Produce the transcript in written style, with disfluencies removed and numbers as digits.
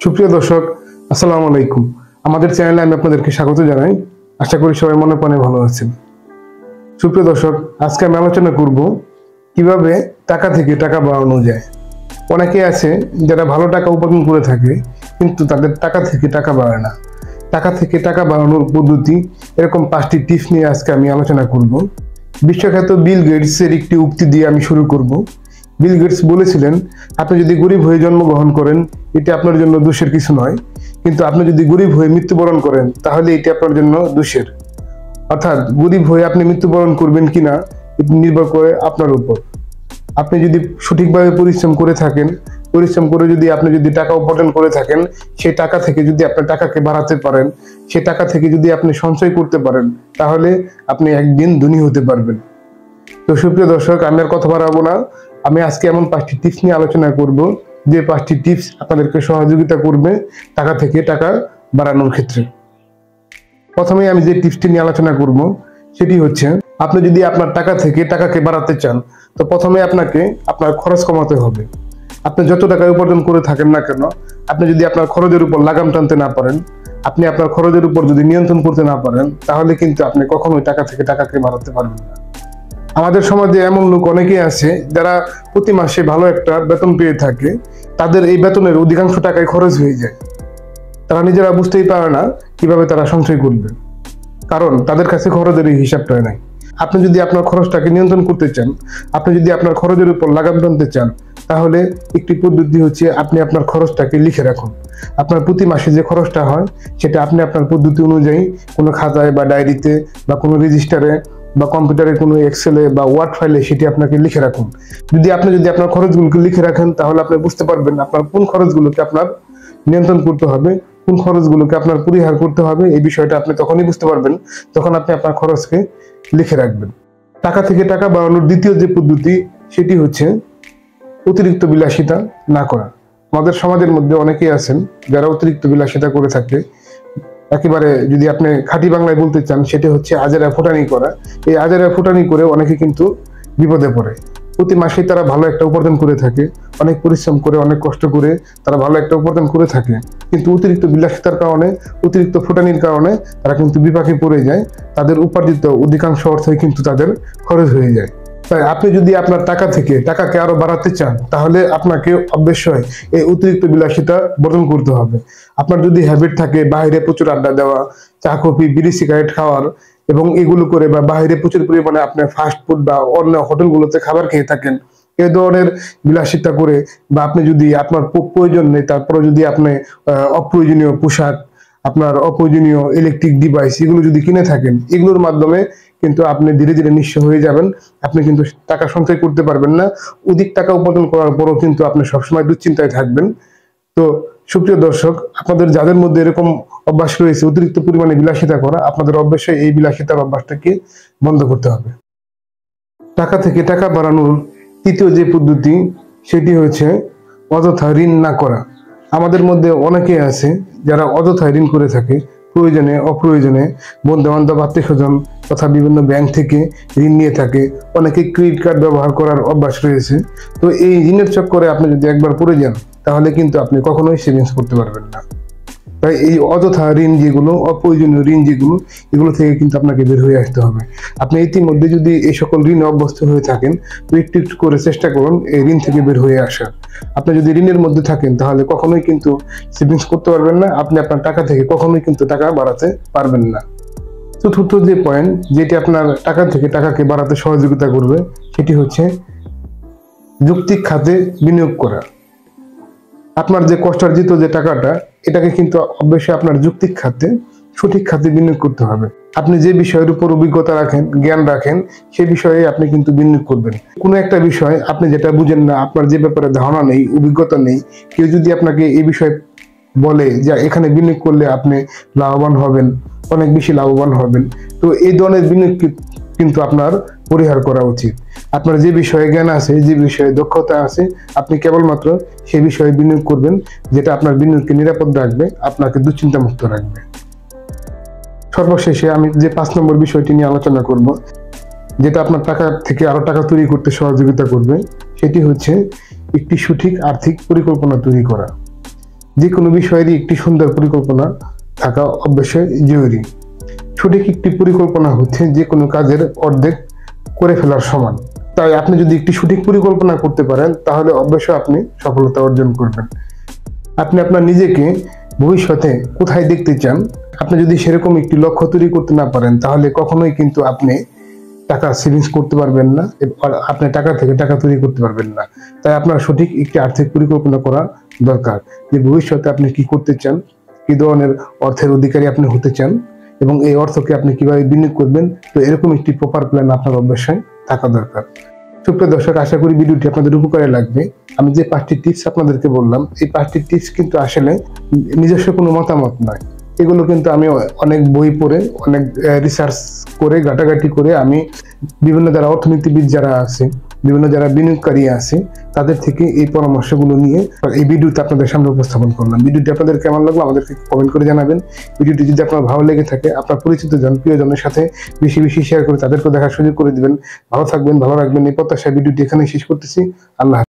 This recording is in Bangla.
সুপ্রিয় দর্শক, আসসালামু আলাইকুম। আমাদের চ্যানেলে আমি আপনাদেরকে স্বাগত জানাই। আশা করি সবাই মনে প্রাণে ভালো আছেন। সুপ্রিয় দর্শক, আজকে আমি আলোচনা করব কিভাবে টাকা থেকে টাকা বাড়ানো যায়। অনেকে আছে যারা ভালো টাকা উপার্জন করে থাকে কিন্তু তাদের টাকা থেকে টাকা বাড়ে না। টাকা থেকে টাকা বাড়ানোর পদ্ধতি, এরকম 5টি টিপস নিয়ে আজকে আমি আলোচনা করব। বিশ্বখ্যাত বিল গেটসের একটি উক্তি দিয়ে আমি শুরু করব। বিল গেটস বলেছিলেন, আপনি যদি গরিব হয়ে জন্মগ্রহণ করেন এটি আপনার জন্য দোষের কিছু নয়, কিন্তু আপনি যদি গরিব হয়ে মৃত্যুবরণ করেন তাহলে এটি আপনার জন্য দোষের। অর্থাৎ গরিব হয়ে আপনি মৃত্যুবরণ করবেন কিনা এটি নির্ভর করে আপনার উপর। আপনি যদি সঠিকভাবে পরিশ্রম করে থাকেন, পরিশ্রম করে যদি আপনি টাকা উপার্জন করে থাকেন, সেই টাকা থেকে যদি আপনি টাকাকে বাড়াতে পারেন, সেই টাকা থেকে যদি আপনি সঞ্চয় করতে পারেন, তাহলে আপনি একদিন ধনী হতে পারবেন। তো সুপ্রিয় দর্শক, আমি আর কথা বাড়াবো না। আমি আজকে এমন 5টি টিপস নিয়ে আলোচনা করব যে 5টি টিপস আপনাদেরকে সহযোগিতা করবে টাকা থেকে টাকা বাড়ানোর ক্ষেত্রে। প্রথমে আমি যে টিপসটি নিয়ে আলোচনা করব সেটি হচ্ছে, আপনি যদি আপনার টাকা থেকে টাকাকে বাড়াতে চান তো প্রথমে আপনাকে আপনার খরচ কমাতে হবে। আপনি যত টাকা উপার্জন করে থাকেন না কেন, আপনি যদি আপনার খরচের উপর লাগাম টানতে না পারেন, আপনি আপনার খরচের উপর যদি নিয়ন্ত্রণ করতে না পারেন, তাহলে কিন্তু আপনি কখনোই টাকা থেকে টাকাকে বাড়াতে পারবেন না। আমাদের সমাজে এমন লোক অনেকেই আছে যারা প্রতি মাসে ভালো একটা বেতন পেয়ে থাকে, তাদের এই বেতনের অধিকাংশ টাকায় খরচ হয়ে যায়। তারা নিজেরা বুঝতেই পারে না কিভাবে তারা সঞ্চয় করবে, কারণ তাদের কাছে খরচের এই হিসাবটা নাই। আপনি যদি আপনার খরচটাকে নিয়ন্ত্রণ করতে চান, আপনি যদি আপনার খরচের উপর লাগাম টানতে চান, তাহলে একটি পদ্ধতি হচ্ছে আপনি আপনার খরচটাকে লিখে রাখুন। আপনার প্রতি মাসে যে খরচটা হয় সেটা আপনি আপনার পদ্ধতি অনুযায়ী কোনো খাতায় বা ডায়েরিতে বা কোনো রেজিস্টারে বা কম্পিউটারে কোনো এক্সেলে বা ওয়ার্ড ফাইলে সেটি আপনাকে লিখে রাখুন। যদি আপনার খরচগুলোকে লিখে রাখেন, তাহলে আপনি বুঝতে পারবেন আপনার কোন খরচগুলোকে আপনার নিয়ন্ত্রণ করতে হবে, কোন খরচগুলোকে আপনার পরিহার করতে হবে। এই বিষয়টা আপনি তখনই বুঝতে পারবেন যখন আপনি আপনার খরচকে লিখে রাখবেন। টাকা থেকে টাকা বাড়ানোর দ্বিতীয় যে পদ্ধতি সেটি হচ্ছে অতিরিক্ত বিলাসিতা না করা। আমাদের সমাজের মধ্যে অনেকেই আছেন যারা অতিরিক্ত বিলাসিতা করে থাকে। একেবারে যদি আপনি খাঁটি বাংলায় বলতে চান, সেটা হচ্ছে আজেরা ফুটানি করা। এই আজেরা ফুটানি করে অনেকে কিন্তু বিপদে পড়ে। প্রতি মাসে তারা ভালো একটা উপার্জন করে থাকে, অনেক পরিশ্রম করে, অনেক কষ্ট করে তারা ভালো একটা উপার্জন করে থাকে, কিন্তু অতিরিক্ত বিলাসিতার কারণে, অতিরিক্ত ফুটানির কারণে তারা কিন্তু বিপাকে পড়ে যায়। তাদের উপার্জিত অধিকাংশ অর্থই কিন্তু তাদের খরচ হয়ে যায়। তাই আপনি যদি আপনার টাকা থেকে টাকাকে আরো বাড়াতে চান, তাহলে আপনাকে অবশ্যই এই অতিরিক্ত বিলাসিতা বর্জন করতে হবে। আপনার যদি হ্যাবিট থাকে বাইরে প্রচুর আড্ডা দেওয়া, চা কফি বিড়ি সিগারেট খাওয়ার, এবং এগুলো করে বা বাইরে প্রচুর পরিমাণে আপনি ফাস্ট ফুড বা অন্য হোটেলগুলোতে খাবার খেয়ে থাকেন, এই ধরনের বিলাসিতা করে, বা আপনি যদি আপনার প্রয়োজন নেই তারপরে যদি আপনি অপ্রয়োজনীয় পোশাক, আপনার অপ্রয়োজনীয় ইলেকট্রিক ডিভাইস এগুলো যদি কিনে থাকেন, এগুলোর মাধ্যমে কিন্তু আপনি ধীরে ধীরে নিঃস্ব হয়ে যাবেন। আপনি কিন্তু টাকা সঞ্চয় করতে পারবেন না। অধিক টাকা উপার্জন করার পরও কিন্তু আপনি সবসময় দুশ্চিন্তায় থাকবেন। তো সুপ্রিয় দর্শক, আপনাদের যাদের মধ্যে এরকম অভ্যাস রয়েছে অতিরিক্ত পরিমাণে বিলাসিতা করা, আপনাদের অবশ্যই এই বিলাসিতার অভ্যাসটাকে বন্ধ করতে হবে। টাকা থেকে টাকা বাড়ানোর তৃতীয় যে পদ্ধতি সেটি হচ্ছে অযথা ঋণ না করা। আমাদের মধ্যে অনেকে আছে যারা অযথা ঋণ করে থাকে, প্রয়োজনে অপ্রয়োজনে বন্ধু বান্ধব আত্মীয় স্বজন তথা বিভিন্ন ব্যাংক থেকে ঋণ নিয়ে থাকে। অনেকে ক্রেডিট কার্ড ব্যবহার করার অভ্যাস রয়েছে। তো এই ঋণের চক্করে আপনি যদি একবার পড়ে যান, তাহলে কিন্তু আপনি কখনোই সেভিংস করতে পারবেন না। তাই এই অযথা ঋণ যেগুলো, অপ্রয়োজনীয় ঋণ যেগুলো, এগুলো থেকে কিন্তু আপনাকে বের হয়ে আসতে হবে। আপনি ইতিমধ্যে যদি এই সকল ঋণে অভ্যস্ত হয়ে থাকেন, তো একটু একটু করে চেষ্টা করুন এই ঋণ থেকে বের হয়ে আসার। আপনি যদি ঋণের মধ্যে থাকেন তাহলে কখনোই কিন্তু সেভিংস করতে পারবেন না। আপনি আপনার টাকা থেকে কখনোই কিন্তু টাকা বাড়াতে পারবেন না। চতুর্থ যে পয়েন্ট, যেটি আপনার টাকা থেকে টাকাকে বাড়াতে সহযোগিতা করবে, সেটি হচ্ছে যৌক্তিক খাতে বিনিয়োগ করা। আপনার যে কষ্টার্জিত যে টাকাটা, এটাকে কিন্তু অবশ্যই আপনার যৌক্তিক খাতে, সঠিক খাতে বিনিয়োগ করতে হবে। আপনি যে বিষয়ের উপর অভিজ্ঞতা রাখেন, জ্ঞান রাখেন, সে বিষয়ে আপনি কিন্তু বিনিয়োগ করবেন। কোনো একটা বিষয় আপনি যেটা বুঝেন না, আপনার যে ব্যাপারে ধারণা নেই, অভিজ্ঞতা নেই, কেউ যদি আপনাকে এই বিষয়ে বলে যে এখানে বিনিয়োগ করলে আপনি লাভবান হবেন, অনেক বেশি লাভবান হবেন, তো এই ধরনের বিনিয়োগ কিন্তু আপনার পরিহার করা উচিত। আপনার যে বিষয়ে জ্ঞান আছে, যে বিষয়ে দক্ষতা আছে, আপনি কেবলমাত্র সেই বিষয়ে বিনিয়োগ করবেন, যেটা আপনার বিনিয়োগকে নিরাপদ রাখবে, আপনাকে দুশ্চিন্তা মুক্ত রাখবে। সর্বশেষে আমি যে 5 নম্বর বিষয়টি নিয়ে আলোচনা করব, যেটা আপনার টাকা থেকে আরো টাকা তৈরি করতে সহযোগিতা করবে, সেটি হচ্ছে একটি সঠিক আর্থিক পরিকল্পনা তৈরি করা। যে কোনো বিষয়েরই একটি সুন্দর পরিকল্পনা থাকা অবশ্যই জরুরি। সঠিক একটি পরিকল্পনা হচ্ছে যে কোনো কাজের অর্ধেক করে ফেলার সমান। তাই আপনি যদি একটি সঠিক পরিকল্পনা করতে পারেন তাহলে অবশ্যই আপনি সফলতা অর্জন করবেন। আপনি আপনার নিজেকে ভবিষ্যতে কোথায় দেখতে চান, আপনি যদি সেরকম একটি লক্ষ্য তৈরি করতে না পারেন তাহলে কখনোই কিন্তু আপনি টাকা সেভিংস করতে পারবেন না, আর আপনি টাকা থেকে টাকা তৈরি করতে পারবেন না। তাই আপনার সঠিক একটি আর্থিক পরিকল্পনা করা দরকার, যে ভবিষ্যতে আপনি কি করতে চান, কি ধরনের অর্থের অধিকারী আপনি হতে চান এবং এই অর্থকে আপনি কিভাবে বিনিয়োগ করবেন। তো এরকম একটি প্রপার প্ল্যান আপনার অবশ্যই থাকা দরকার। সুপ্রিয় দর্শক, আশা করি ভিডিওটি আপনাদের উপকারে লাগবে। আমি যে 5টি টিপস আপনাদেরকে বললাম, এই 5টি টিপস কিন্তু আসলে নিজস্ব কোনো মতামত নয়। এগুলো কিন্তু আমি অনেক বই পড়ে, অনেক রিসার্চ করে, ঘাটাঘাটি করে আমি বিভিন্ন যারা অর্থনীতিবিদ যারা আছে, বিভিন্ন যারা বিনিয়োগকারী আছে, তাদের থেকে এই পরামর্শগুলো নিয়ে এই ভিডিওতে আপনাদের সামনে উপস্থাপন করলাম। ভিডিওটি আপনাদের কেমন লাগলো আমাদেরকে কমেন্ট করে জানাবেন। ভিডিওটি যদি আপনার ভালো লেগে থাকে আপনার পরিচিত জন, প্রিয়জনের সাথে বেশি বেশি শেয়ার করে তাদেরকে দেখার সুযোগ করে দিবেন। ভালো থাকবেন, ভালো রাখবেন এই প্রত্যাশায় ভিডিওটি এখানে শেষ করতেছি। আল্লাহ হাফেজ।